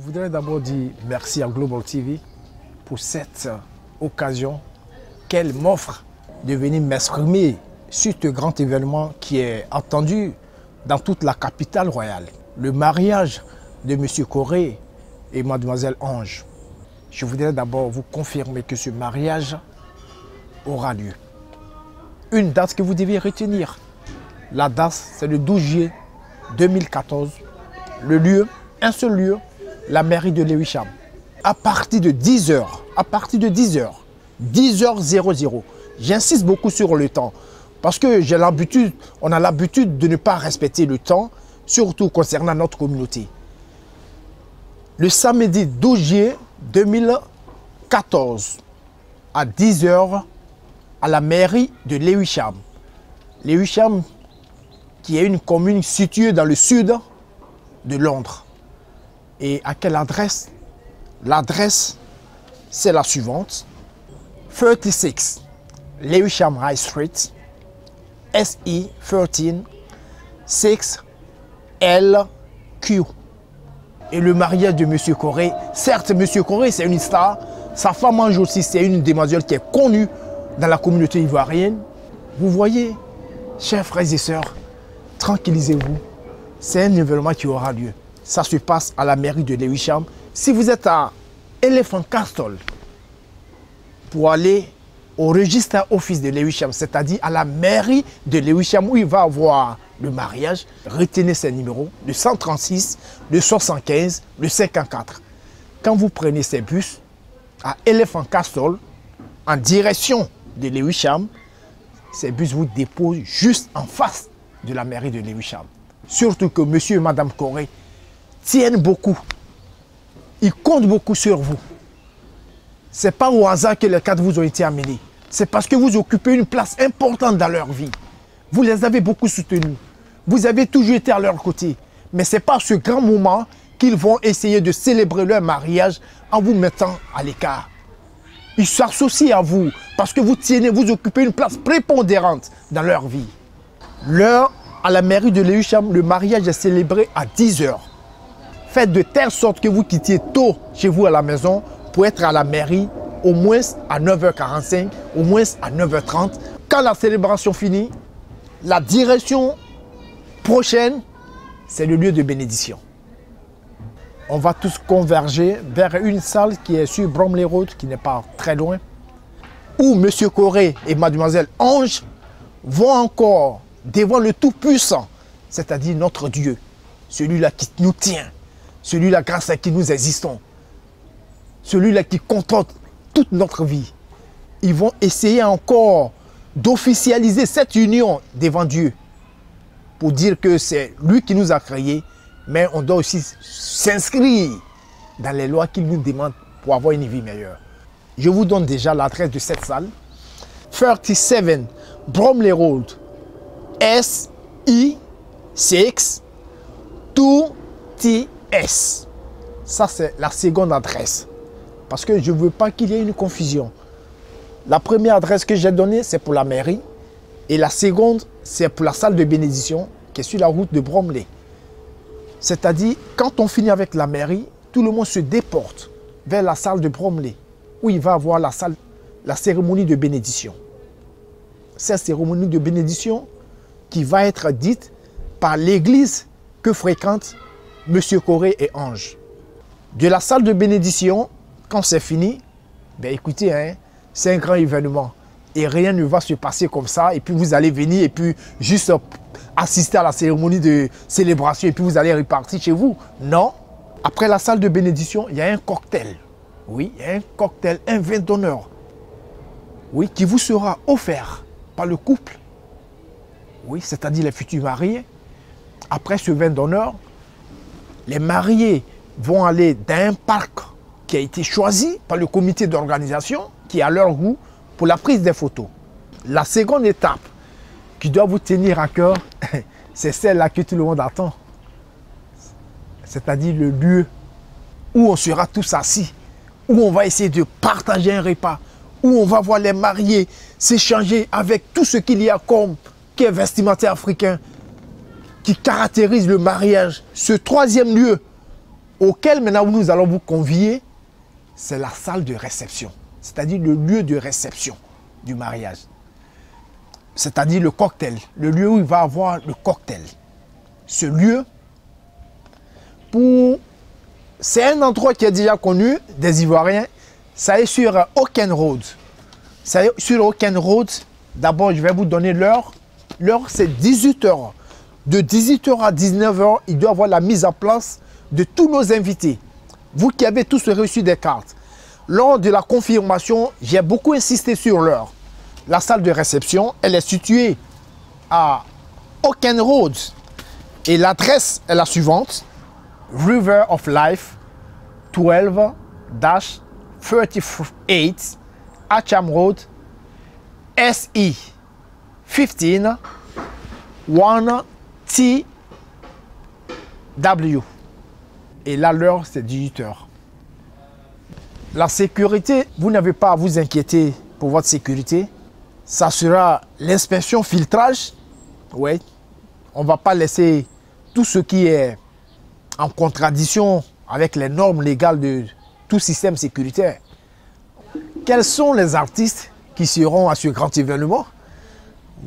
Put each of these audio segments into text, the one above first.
voudrais d'abord dire merci à Global TV pour cette occasion qu'elle m'offre de venir m'exprimer sur ce grand événement qui est attendu dans toute la capitale royale. Le mariage de M. Coré et Mademoiselle Ange. Je voudrais d'abord vous confirmer que ce mariage aura lieu. Une date que vous devez retenir. La date, c'est le 12 juillet 2014. Le lieu, un seul lieu, la mairie de Lewisham. À partir de 10h, 10h00. J'insiste beaucoup sur le temps parce que on a l'habitude de ne pas respecter le temps, surtout concernant notre communauté. Le samedi 12 juillet 2014, à 10h, à la mairie de Lewisham. Lewisham, qui est une commune située dans le sud de Londres. Et à quelle adresse? L'adresse, c'est la suivante. 36 Lewisham High Street, SE 13 6LQ. Et le mariage de M. Coré, certes, M. Coré, c'est une star. Sa femme Ange aussi, c'est une demoiselle qui est connue dans la communauté ivoirienne. Vous voyez, chers frères et sœurs, tranquillisez-vous. C'est un événement qui aura lieu. Ça se passe à la mairie de Lewisham. Si vous êtes à Elephant Castle, pour aller au registre office de Lewisham, c'est-à-dire à la mairie de Lewisham où il va avoir le mariage, retenez ces numéros, le 136, le 75, le 54. Quand vous prenez ces bus à Elephant Castle, en direction de Lewisham, ces bus vous déposent juste en face de la mairie de Lewisham. Surtout que monsieur et madame Coré tiennent beaucoup. Ils comptent beaucoup sur vous. Ce n'est pas au hasard que les cadres vous ont été amenés. C'est parce que vous occupez une place importante dans leur vie. Vous les avez beaucoup soutenus. Vous avez toujours été à leur côté. Mais ce n'est pas ce grand moment qu'ils vont essayer de célébrer leur mariage en vous mettant à l'écart. Ils s'associent à vous parce que vous occupez une place prépondérante dans leur vie. L'heure à la mairie de Lewisham, le mariage est célébré à 10h. Faites de telle sorte que vous quittiez tôt chez vous à la maison pour être à la mairie au moins à 9h45, au moins à 9h30. Quand la célébration finit, la direction prochaine, c'est le lieu de bénédiction. On va tous converger vers une salle qui est sur Bromley Road, qui n'est pas très loin, où M. Coré et Mademoiselle Ange vont encore devant le Tout-Puissant, c'est-à-dire notre Dieu, celui-là qui nous tient, celui-là grâce à qui nous existons, celui-là qui contrôle toute notre vie. Ils vont essayer encore d'officialiser cette union devant Dieu pour dire que c'est lui qui nous a créés, mais on doit aussi s'inscrire dans les lois qu'il nous demande pour avoir une vie meilleure. Je vous donne déjà l'adresse de cette salle. 37 Bromley Road, SE 6 2TS. Ça, c'est la seconde adresse. Parce que je ne veux pas qu'il y ait une confusion. La première adresse que j'ai donnée, c'est pour la mairie. Et la seconde, c'est pour la salle de bénédiction qui est sur la route de Bromley. C'est-à-dire, quand on finit avec la mairie, tout le monde se déporte vers la salle de Bromley, où il va avoir la cérémonie de bénédiction. Cette cérémonie de bénédiction qui va être dite par l'église que fréquentent M. Coré et Ange. De la salle de bénédiction, quand c'est fini, ben écoutez, hein, c'est un grand événement. Et rien ne va se passer comme ça. Et puis vous allez venir et puis juste assister à la cérémonie de célébration et puis vous allez repartir chez vous. Non. Après la salle de bénédiction, il y a un cocktail. Oui, il y a un cocktail, un vin d'honneur. Oui, qui vous sera offert par le couple. Oui, c'est-à-dire les futurs mariés. Après ce vin d'honneur, les mariés vont aller dans un parc qui a été choisi par le comité d'organisation, qui est à leur goût, pour la prise des photos. La seconde étape qui doit vous tenir à cœur, c'est celle-là que tout le monde attend. C'est-à-dire le lieu où on sera tous assis, où on va essayer de partager un repas, où on va voir les mariés s'échanger avec tout ce qu'il y a comme qui est vestimentaire africain, qui caractérise le mariage. Ce troisième lieu auquel maintenant nous allons vous convier, c'est la salle de réception, c'est-à-dire le lieu de réception du mariage. C'est-à-dire le cocktail, le lieu où il va avoir le cocktail. Ce lieu, c'est un endroit qui est déjà connu des Ivoiriens, ça est sur Oaken Road. Ça est sur Oaken Road, d'abord je vais vous donner l'heure. L'heure c'est 18 h. De 18 h à 19 h, il doit y avoir la mise en place de tous nos invités. Vous qui avez tous reçu des cartes. Lors de la confirmation, j'ai beaucoup insisté sur l'heure. La salle de réception, elle est située à Oaken Road. Et l'adresse est la suivante. River of Life, 12-38 Hatcham Road, SE 15 1TW. Et là, l'heure, c'est 18 h. La sécurité, vous n'avez pas à vous inquiéter pour votre sécurité. Ça sera l'inspection filtrage. Ouais. On ne va pas laisser tout ce qui est en contradiction avec les normes légales de tout système sécuritaire. Quels sont les artistes qui seront à ce grand événement?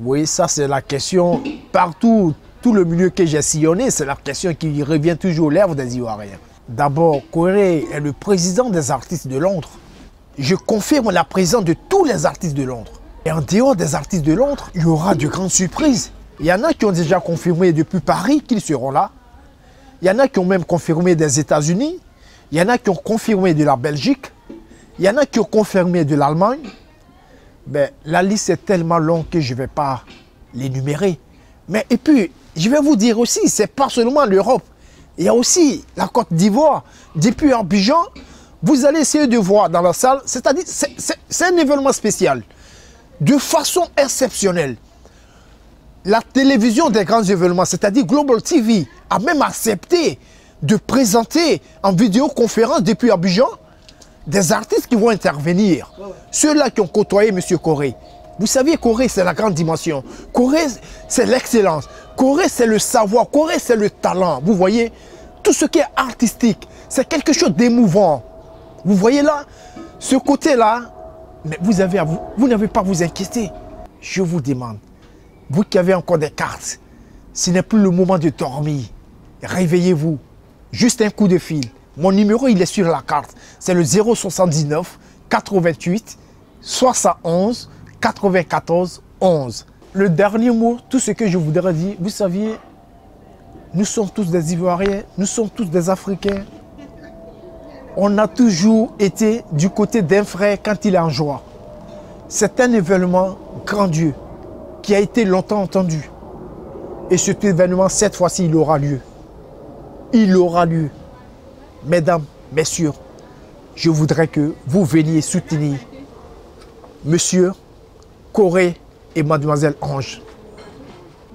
Oui, ça c'est la question partout, tout le milieu que j'ai sillonné, c'est la question qui revient toujours aux lèvres des Ivoiriens. D'abord, Koré est le président des artistes de Londres. Je confirme la présence de tous les artistes de Londres. Et en dehors des artistes de Londres, il y aura de grandes surprises. Il y en a qui ont déjà confirmé depuis Paris qu'ils seront là. Il y en a qui ont même confirmé des États-Unis. Il y en a qui ont confirmé de la Belgique. Il y en a qui ont confirmé de l'Allemagne. Ben, la liste est tellement longue que je ne vais pas l'énumérer. Mais et puis, je vais vous dire aussi, ce n'est pas seulement l'Europe. Il y a aussi la Côte d'Ivoire. Depuis Abidjan, vous allez essayer de voir dans la salle, c'est-à-dire, c'est un événement spécial. De façon exceptionnelle. La télévision des grands événements, c'est-à-dire Global TV, a même accepté de présenter en vidéoconférence depuis Abidjan des artistes qui vont intervenir. Ceux-là qui ont côtoyé M. Koré. Vous savez, Koré, c'est la grande dimension. Koré, c'est l'excellence. Koré, c'est le savoir. Koré, c'est le talent. Vous voyez, tout ce qui est artistique, c'est quelque chose d'émouvant. Vous voyez là, ce côté-là, mais vous n'avez pas à vous inquiéter. Je vous demande, vous qui avez encore des cartes, ce n'est plus le moment de dormir. Réveillez-vous. Juste un coup de fil. Mon numéro, il est sur la carte. C'est le 079 88 71 94 11. Le dernier mot, tout ce que je voudrais dire, vous saviez, nous sommes tous des Ivoiriens, nous sommes tous des Africains. On a toujours été du côté d'un frère quand il est en joie. C'est un événement grandiose qui a été longtemps entendu. Et cet événement, cette fois-ci, il aura lieu. Il aura lieu. Mesdames, messieurs, je voudrais que vous veniez soutenir Monsieur Koré et Mademoiselle Ange.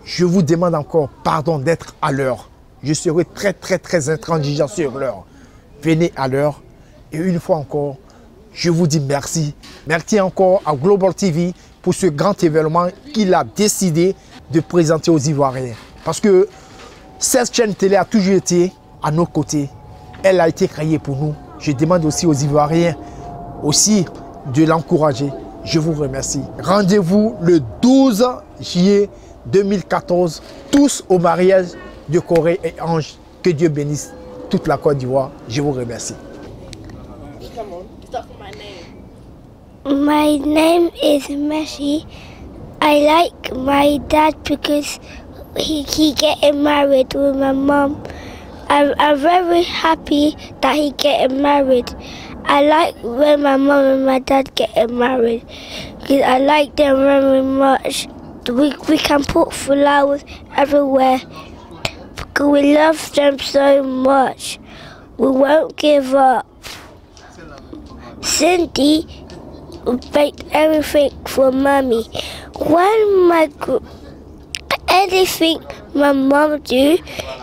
Je vous demande encore pardon d'être à l'heure. Je serai très intransigeant sur l'heure. Venez à l'heure. Et une fois encore, je vous dis merci. Merci encore à Global TV pour ce grand événement qu'il a décidé de présenter aux Ivoiriens. Parce que cette chaîne télé a toujours été à nos côtés. Elle a été créée pour nous. Je demande aussi aux Ivoiriens aussi de l'encourager. Je vous remercie. Rendez-vous le 12 juillet 2014, tous au mariage de Koré et Ange. Que Dieu bénisse toute la Côte d'Ivoire. Je vous remercie. My name is Messi. I like my dad because he getting married with my mom. I'm very happy that he getting married. I like when my mom and my dad getting married because I like them very much. We can put flowers everywhere because we love them so much. We won't give up. Cindy baked everything for Mommy. When anything my mom do,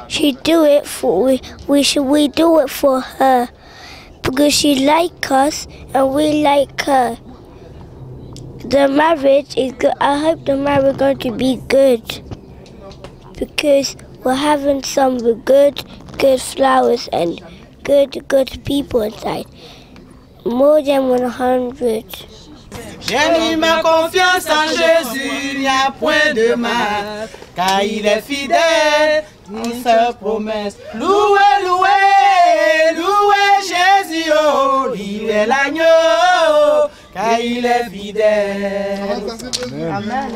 she do it for we do it for her because she like us and we like her. The marriage is good. I hope the marriage is going to be good because we're having some good flowers and good people inside. More than 100. J'ai mis ma confiance en Jésus, il n'y a point de mal, car il est fidèle, il se promesse. Louez, louez, louez Jésus, oh, il est l'agneau, car il est fidèle. Amen.